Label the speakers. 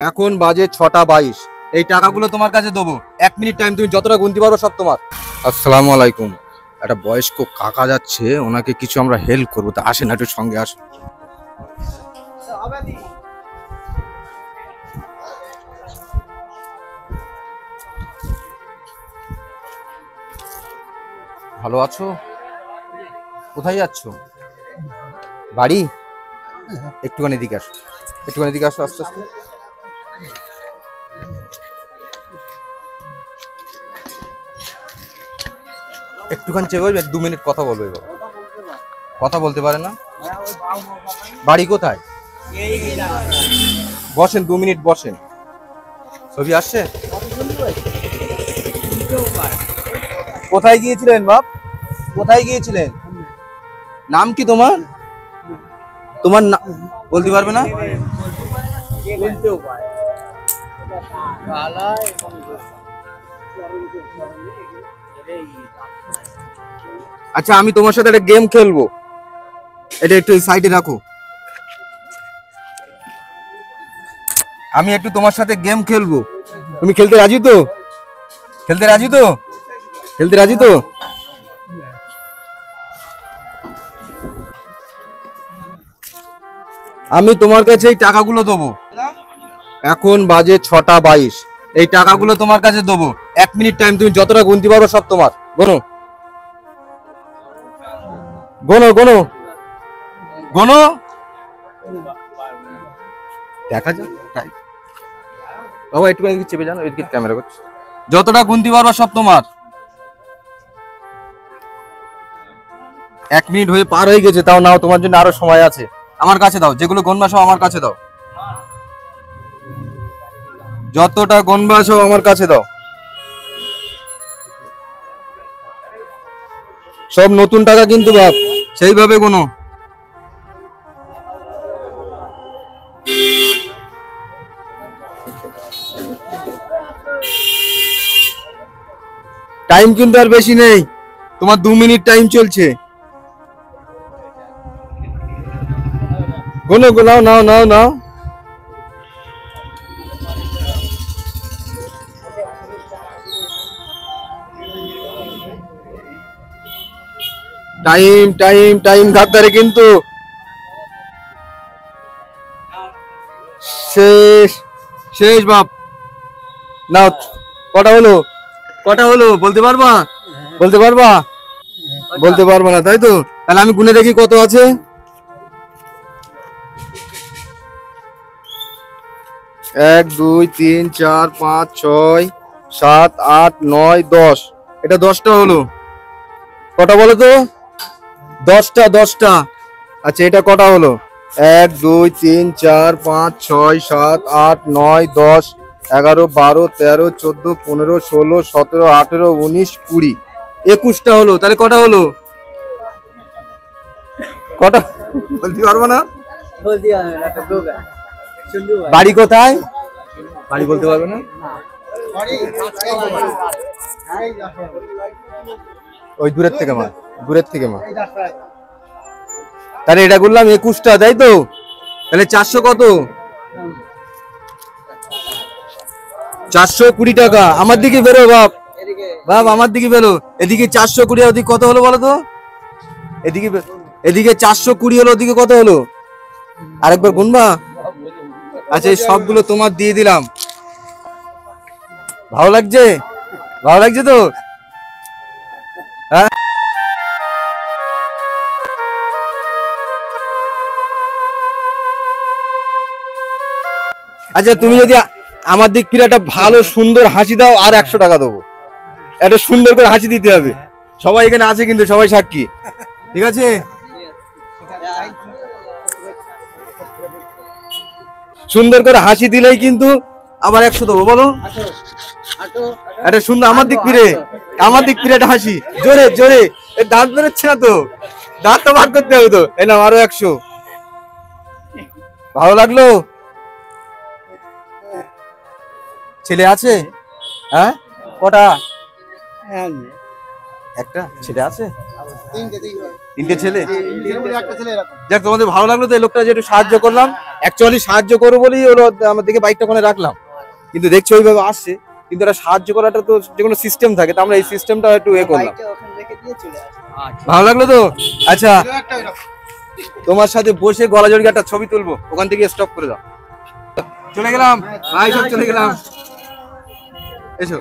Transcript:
Speaker 1: এখন বাজে 6টা 22। এই টাকাগুলো তোমার কাছে দেবো। 1 মিনিট টাইম, তুমি যতটা গুনতে পারো সব তোমার। আসসালামু আলাইকুম। একটা বয়স্ক কাকা যাচ্ছে, ওনাকে কিছু আমরা হেল্প করবো, তা আসেন একটু সঙ্গে আসেন। ভালো আছো? কোথায় যাচ্ছ? বাড়ি? একটুখানি এদিকে আসো, একটুখানি এদিকে আসো, আস্তে আস্তে। একটুখানি চেয়ে বলবে, 2 মিনিট কথা বলবে। বাবা কথা বলতে পারে না? বাড়ি কোথায়? বসেন, 2 মিনিট বসেন। ছবি আসছে? কোথায় গিয়েছিলেন বাপ? কোথায় গিয়েছিলেন? নাম কি তোমার? তোমার বলতে পারবে না? আচ্ছা, আমি তোমার সাথে একটা গেম খেলবো, এটা একটু সাইডে রাখো। আমি একটু তোমার সাথে গেম খেলবো, তুমি খেলতে রাজি তো? খেলতে রাজি তো? খেলতে রাজি তো? আমি তোমার কাছে এই টাকাগুলো দেবো। এখন বাজে 6টা 22। এই টাকাগুলো তোমার কাছে দেবো। 1 মিনিট টাইম, তুমি যতটা গুনতে পারো সব তোমার। গোনো গোনো গোনো গোনো, দেখা যাক। বাবা একটু এদিকে চেপে যান, এদিকে ক্যামেরা করছে। যতটা গুনতে পারো সব তোমার। 1 মিনিট হয়ে পার হয়ে গেছে, তাও নাও, তোমার জন্য আরো সময় আছে। আমার কাছে দাও, যেগুলো গনবা সব আমার কাছে দাও। যতটা গনবা সব আমার কাছে দাও। সব নতুন টাকা কিন্তু বাপ, সেইভাবে গোনো। টাইম কিন্তু আর বেশি নেই, তোমার 2 মিনিট টাইম চলছে। গোনো, নাও নাও নাও নাও। টাইম টাইম টাইম খাতারে কিন্তু শেষ শেষ বাপ। নাও, কটা হলো? কটা হলো বলতে পারবা? বলতে পারবা? বলতে পারবা না, তাই তো? তাহলে আমি গুনে দেখি কত আছে। 1 2 3 4 5 6 7 8 9 10। এটা 10টা হলো। কটা বলো তো? 10টা 10টা। আচ্ছা, এটা কটা হলো? 1 2 3 4 5 6 7 8 9 10 11 12 13 14 15 16 17 18 19 20 21টা হলো। তাহলে কটা হলো? কটা বলতে পারবো না। বাড়ি কোথায়? বাড়ি বলতে পারবে না? ওই দূরের থেকে মা, দূরের থেকে মা। তাহলে এটা করলাম 21টা, তাই তো? তাহলে 400 কত? 420 টাকা। আমার দিকে বেরো বাপ, বাপ আমার দিকে বেরো। এদিকে 420, ওদিকে কত হলো বলো তো? এদিকে এদিকে 420 হলো, ওদিকে কত হলো? আরেকবার গুনবা? আচ্ছা, এই সবগুলো তোমার দিয়ে দিলাম। ভালো লাগছে? ভালো লাগছে তো? হ্যাঁ। আচ্ছা, তুমি যদি আমার দিক ফিরে একটা ভালো সুন্দর হাসি দাও, আর 100 টাকা দেবো। একটা সুন্দর করে হাসি দিতে হবে। সবাই এখানে আছে কিন্তু, সবাই সাক্ষী, ঠিক আছে? সুন্দর করে হাসি দিলেই কিন্তু আবার 100 দেবো। বলো একটা সুন্দর আমার দিক ফিরে, আমার দিক ফিরে একটা হাসি, জোরে জোরে। দাঁত বেরোচ্ছে না তো, দাঁত তো বার করতে হবে তো। এই নাও আরো 100। ভালো লাগলো? ছেলে আছে? হ্যাঁ, কটা? একটা ছেলে আছে? 3টে ছেলে? যাক, তোমাদের ভালো লাগলো তো এই লোকটা যে একটু সাহায্য করলাম। অ্যাকচুয়ালি সাহায্য করবো বলেই ওরা আমার দিকে বাইকটা ওখানে রাখলাম, কিন্তু দেখছি ওইভাবে আসছে, কিন্তু এটা সাহায্য করাটা তো যে কোনো সিস্টেম থাকে, তো আমরা এই সিস্টেমটা একটু এ করলাম। ভালো লাগলো তো? আচ্ছা, তোমার সাথে বসে গলা জড়িয়ে একটা ছবি তুলবো, ওখান থেকে স্টপ করে দাও। চলে গেলাম ভাই, সব চলে গেলাম, এসো।